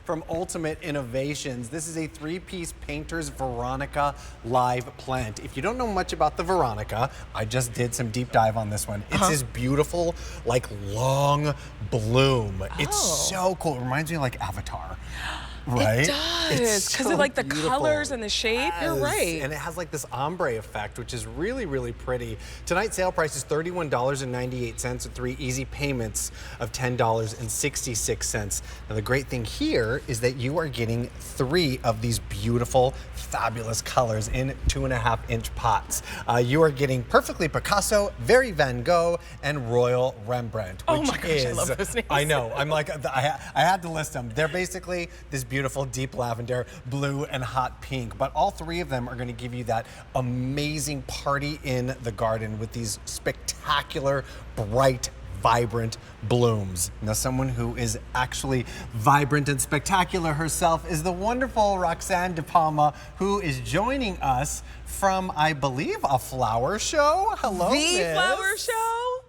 from Ultimate Innovations. This is a 3-piece Painter's Veronica live plant. If you don't know much about the Veronica, I just did some deep dive on this one. It's this beautiful, like, long bloom. It's so cool. It reminds me of like Avatar. Right? It does, because of like the colors and the shape. You're right. And it has like this ombre effect, which is really, really pretty. Tonight's sale price is $31.98 with 3 easy payments of $10.66. Now the great thing here is that you are getting 3 of these beautiful, fabulous colors in 2.5-inch pots. You are getting Perfectly Picasso, Very Van Gogh, and Royal Rembrandt, which oh my gosh, I love those names. I know. I'm like, I had to list them. They're basically this beautiful deep lavender, blue, and hot pink. But all 3 of them are going to give you that amazing party in the garden with these spectacular, bright, vibrant blooms. Now, someone who is actually vibrant and spectacular herself is the wonderful Roxanne De Palma, who is joining us from, I believe, a flower show. Hello, The Miss. flower show?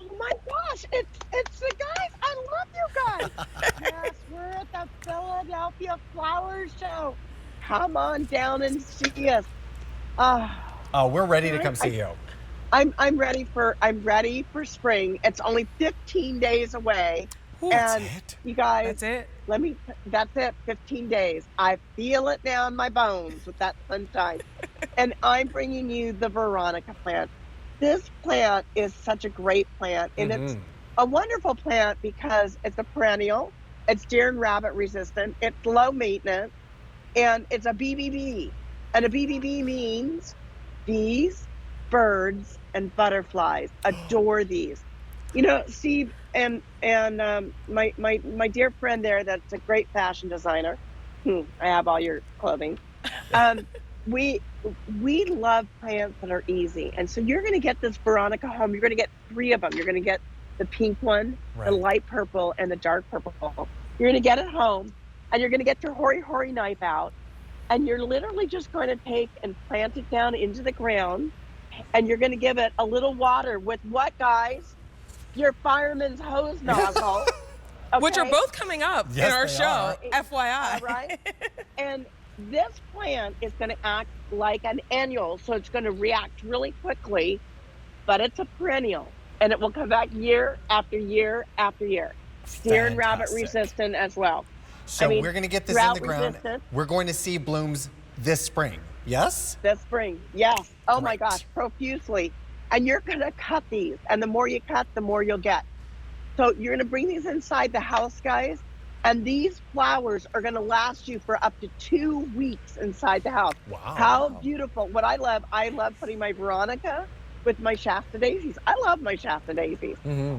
Oh my gosh, it's the guys. I love you guys. Yes, we're at the Philadelphia Flower Show. Come on down and see us. Oh, we're ready to come see you. I'm ready for spring. It's only 15 days away. Ooh, and that's it? you guys, That's it? that's it, 15 days. I feel it now in my bones with that sunshine. And I'm bringing you the Veronica plant. This plant is such a great plant, and it's a wonderful plant because it's a perennial, it's deer and rabbit resistant, it's low maintenance, and it's a BBB. And a BBB means bees, birds, and butterflies adore these. You know, Steve and my dear friend there, that's a great fashion designer. I have all your clothing. We love plants that are easy. And so you're going to get this Veronica home. You're going to get 3 of them. You're going to get the pink one, the light purple, and the dark purple. You're going to get it home, and you're going to get your hori knife out, and you're literally just going to take and plant it down into the ground, and you're going to give it a little water with what, guys? Your fireman's hose nozzle. Okay? Which are both coming up in our show, are. FYI. Right? And this plant is going to act like an annual, so it's going to react really quickly, but it's a perennial, and it will come back year after year after year. Deer and rabbit resistant as well. So we're going to get this in the ground. We're going to see blooms this spring, yes? This spring, yes. Oh my gosh, profusely. And you're going to cut these, and the more you cut, the more you'll get. So you're going to bring these inside the house, guys, and these flowers are going to last you for up to 2 weeks inside the house. Wow. How beautiful. What I love putting my Veronica with my Shasta daisies. I love my Shasta daisies.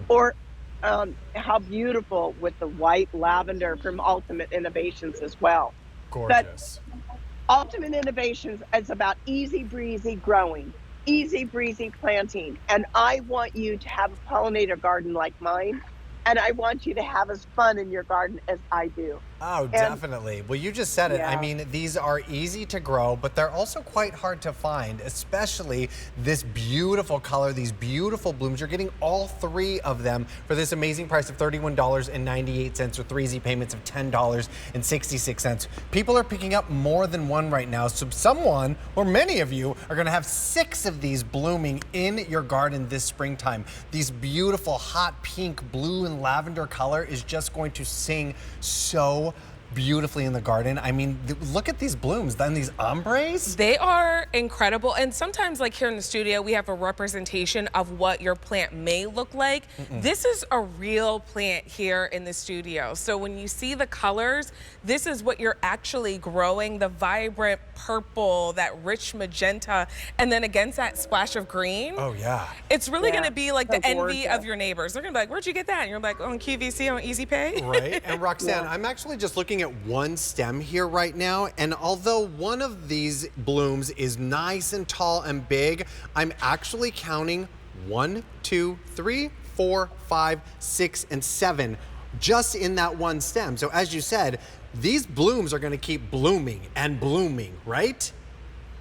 Or how beautiful with the white lavender from Ultimate Innovations as well. Gorgeous. But Ultimate Innovations is about easy breezy growing, easy breezy planting. And I want you to have a pollinator garden like mine. And I want you to have as fun in your garden as I do. Oh, definitely. Well, you just said it. Yeah. I mean, these are easy to grow, but they're also quite hard to find, especially this beautiful color, these beautiful blooms. You're getting all 3 of them for this amazing price of $31.98 with 3 easy payments of $10.66. People are picking up more than 1 right now, so someone, or many of you, are going to have 6 of these blooming in your garden this springtime. These beautiful hot pink, blue, and lavender color is just going to sing so beautifully in the garden. I mean, look at these blooms, then these ombres. They are incredible. And sometimes, like here in the studio, we have a representation of what your plant may look like. This is a real plant here in the studio. So when you see the colors, this is what you're actually growing, the vibrant purple, that rich magenta, and then against that splash of green. Oh, yeah. It's really going to be like so the envy gorgeous. of your neighbors. They're going to be like, where'd you get that? And you're like, on QVC on Easy Pay. Right. And Roxanne, I'm actually just looking at one stem here right now, and although one of these blooms is nice and tall and big, I'm actually counting 1, 2, 3, 4, 5, 6, and 7 just in that one stem. So as you said, these blooms are going to keep blooming and blooming, right?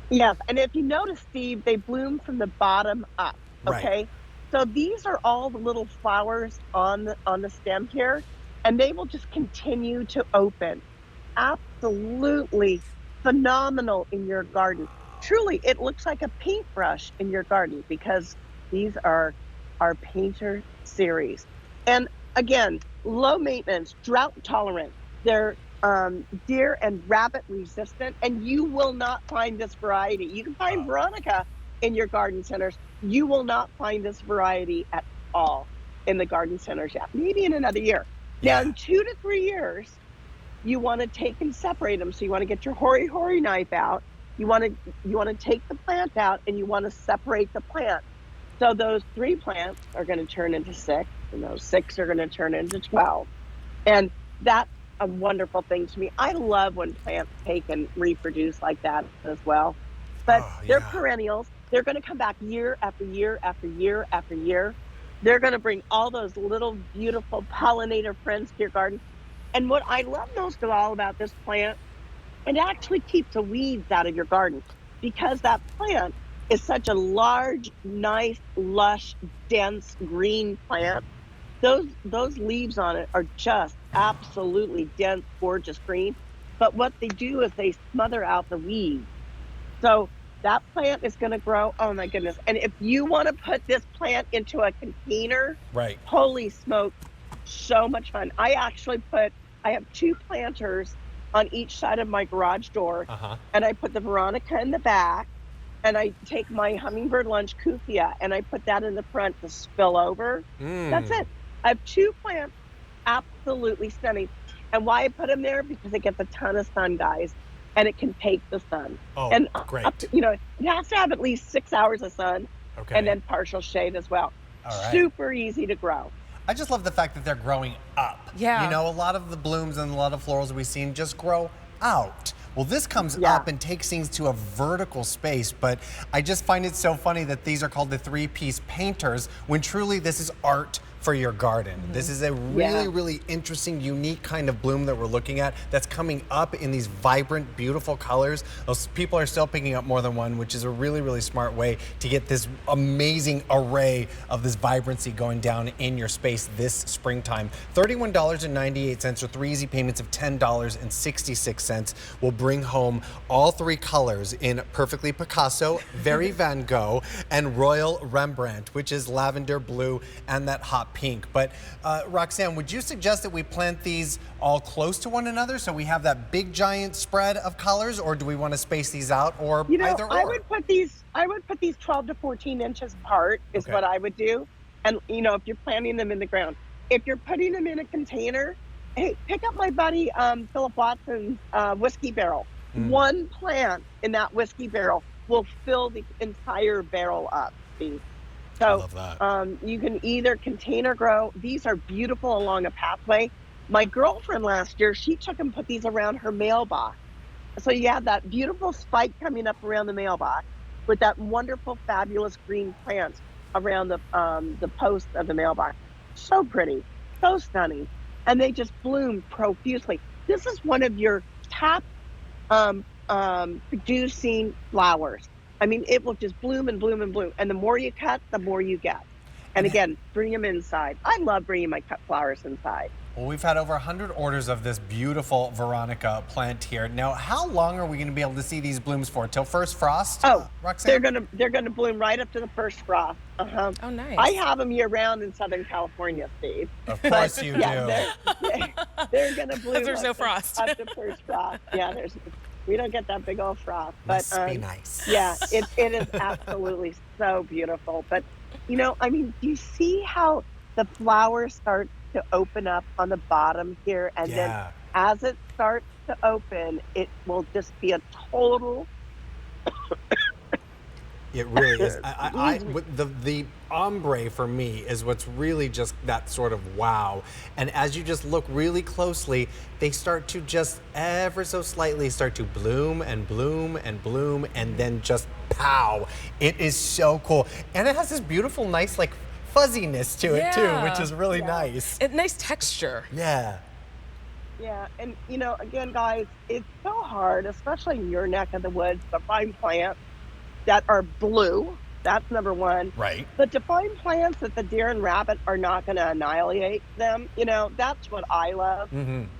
Yes, and if you notice, Steve, they bloom from the bottom up, okay? Right. So these are all the little flowers on the stem here, and they will just continue to open. absolutely phenomenal in your garden. Truly, it looks like a paintbrush in your garden because these are our painter series. And again, low maintenance, drought tolerant. They're deer and rabbit resistant, and you will not find this variety. You can find Veronica in your garden centers. You will not find this variety at all in the garden centers yet, maybe in another year. Now, Yeah. in 2 to 3 years, you want to take and separate them. So you want to get your hori knife out. You want to take the plant out and you want to separate the plant. So those 3 plants are going to turn into 6, and those 6 are going to turn into 12. And that's a wonderful thing to me. I love when plants take and reproduce like that as well. But Oh, they're yeah. perennials. They're going to come back year after year after year after year. They're going to bring all those little beautiful pollinator friends to your garden. And what I love most of all about this plant, it actually keeps the weeds out of your garden because that plant is such a large, nice, lush, dense green plant. Those leaves on it are just absolutely dense, gorgeous green. But what they do is they smother out the weeds. So that plant is going to grow. Oh my goodness. And if you want to put this plant into a container, Right. holy smoke, so much fun. I have 2 planters on each side of my garage door, Uh-huh. and I put the Veronica in the back, and I take my hummingbird lunch cufia and I put that in the front to spill over. That's Mm. it. I have 2 plants, absolutely stunning. And why I put them there? Because it gets a ton of sun, guys, and it can take the sun. Oh, And great. it has to have at least 6 hours of sun Okay. and then partial shade as well. All right. Super easy to grow. I just love the fact that they're growing up. Yeah. You know, a lot of the blooms and a lot of florals we've seen just grow out. Well, this comes Yeah. up and takes things to a vertical space, but I just find it so funny that these are called the 3-piece painters when truly this is art for your garden. This is a really, really interesting, unique kind of bloom that we're looking at that's coming up in these vibrant, beautiful colors. Those people are still picking up more than one, which is a really, really smart way to get this amazing array of this vibrancy going down in your space this springtime. $31.98 or 3 easy payments of $10.66 will bring home all 3 colors in Perfectly Picasso, Very Van Gogh, and Royal Rembrandt, which is lavender blue and that hot pink. But Roxanne, would you suggest that we plant these all close to one another so we have that big giant spread of colors, or do we want to space these out, or either or? I would put these 12 to 14 inches apart is Okay. what I would do. And if you're planting them in the ground, if you're putting them in a container, hey, pick up my buddy Philip Watson's whiskey barrel. One plant in that whiskey barrel will fill the entire barrel up. See? I So love that. you can either container grow. These are beautiful along a pathway. My girlfriend last year, she took and put these around her mailbox. So you have that beautiful spike coming up around the mailbox with that wonderful, fabulous green plants around the post of the mailbox. So pretty, so stunning, and they just bloom profusely. This is one of your top producing flowers. I mean, it will just bloom and bloom and bloom. And the more you cut, the more you get. And again, bring them inside. I love bringing my cut flowers inside. Well, we've had over 100 orders of this beautiful Veronica plant here. Now, how long are we going to be able to see these blooms for? Till first frost? Oh, Roxanne? they're gonna bloom right up to the first frost. Uh-huh. Oh, nice. I have them year round in Southern California, Steve. Of course you do. They're gonna bloom. There's no frost. Up to first frost. Yeah, we don't get that big old frost. Must But be nice. yeah, it is absolutely so beautiful. But I mean, do you see how the flower starts to open up on the bottom here, and then Yeah. as it starts to open, it will just be a total. It really is. The ombre for me is what's really just that sort of wow. And as you just look really closely, they start to just ever so slightly start to bloom and bloom and bloom and then just pow. It is so cool. And it has this beautiful, nice, like fuzziness to it too, which Yeah. is really nice. Nice texture. Yeah. Yeah, and again, guys, it's so hard, especially in your neck of the woods, to find plants that are blue That's number one. Right. But to find plants that the deer and rabbit are not going to annihilate them, that's what I love.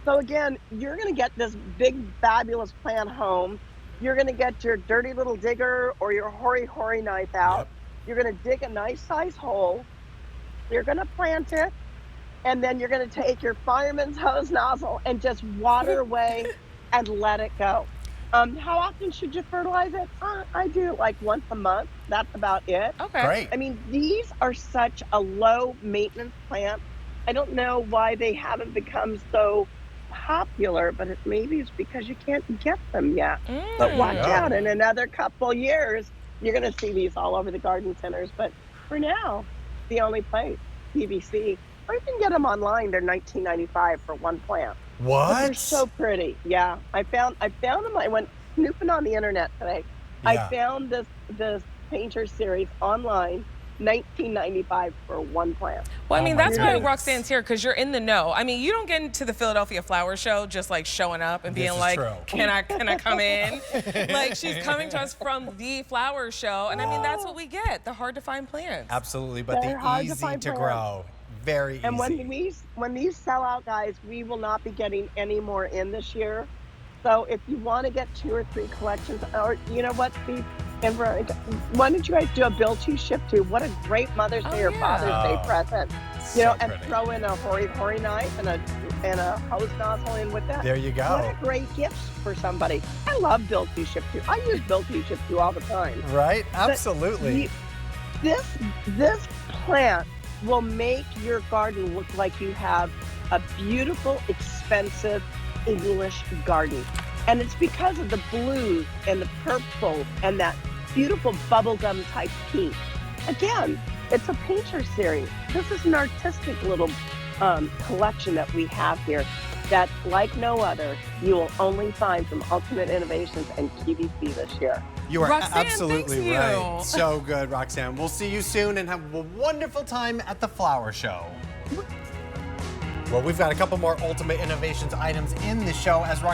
So again, you're going to get this big, fabulous plant home. You're going to get your dirty little digger or your hoary knife out. Yep. You're going to dig a nice size hole. You're going to plant it. And then you're going to take your fireman's hose nozzle and just water away and let it go. How often should you fertilize it? I do it like once a month. That's about it. Okay. Great. I mean, these are such a low maintenance plant. I don't know why they haven't become so popular, but maybe it's because you can't get them yet. But watch out, in another couple years, you're going to see these all over the garden centers. But for now, the only place, QVC, or you can get them online. They're $19.95 for one plant. What? But they're so pretty. Yeah, I found them. I went snooping on the internet today. Yeah. I found this painter series online, $19.95 for one plant. Well, I mean, that's why goodness. Roxanne's here, because you're in the know. I mean, you don't get into the Philadelphia Flower Show just like showing up and being like, true. can I come in? Like, she's coming to us from the flower show. And I mean, that's what we get, the hard to find plants. Absolutely, but They're the hard to easy find to plants. grow. Very easy. And when these sell out, guys, we will not be getting any more in this year. So if you want to get 2 or 3 collections, or you know what, Steve and Veronica, why don't you guys do a build to ship to? What a great Mother's Day or Father's Day present. So And pretty. throw in a hoary knife and a hose nozzle in with that. There you go. What a great gift for somebody. I love build to ship to. I use build to ship to all the time. Right? But Absolutely. This plant will make your garden look like you have a beautiful, expensive English garden. And it's because of the blues and the purple and that beautiful bubblegum type pink. Again, it's a painter series. This is an artistic little collection that we have here that, like no other, you will only find from Ultimate Innovations and QVC this year. You are Roxanne, absolutely thank you. right. So good, Roxanne. We'll see you soon and have a wonderful time at the flower show. Well, we've got a couple more Ultimate Innovations items in the show as Roxanne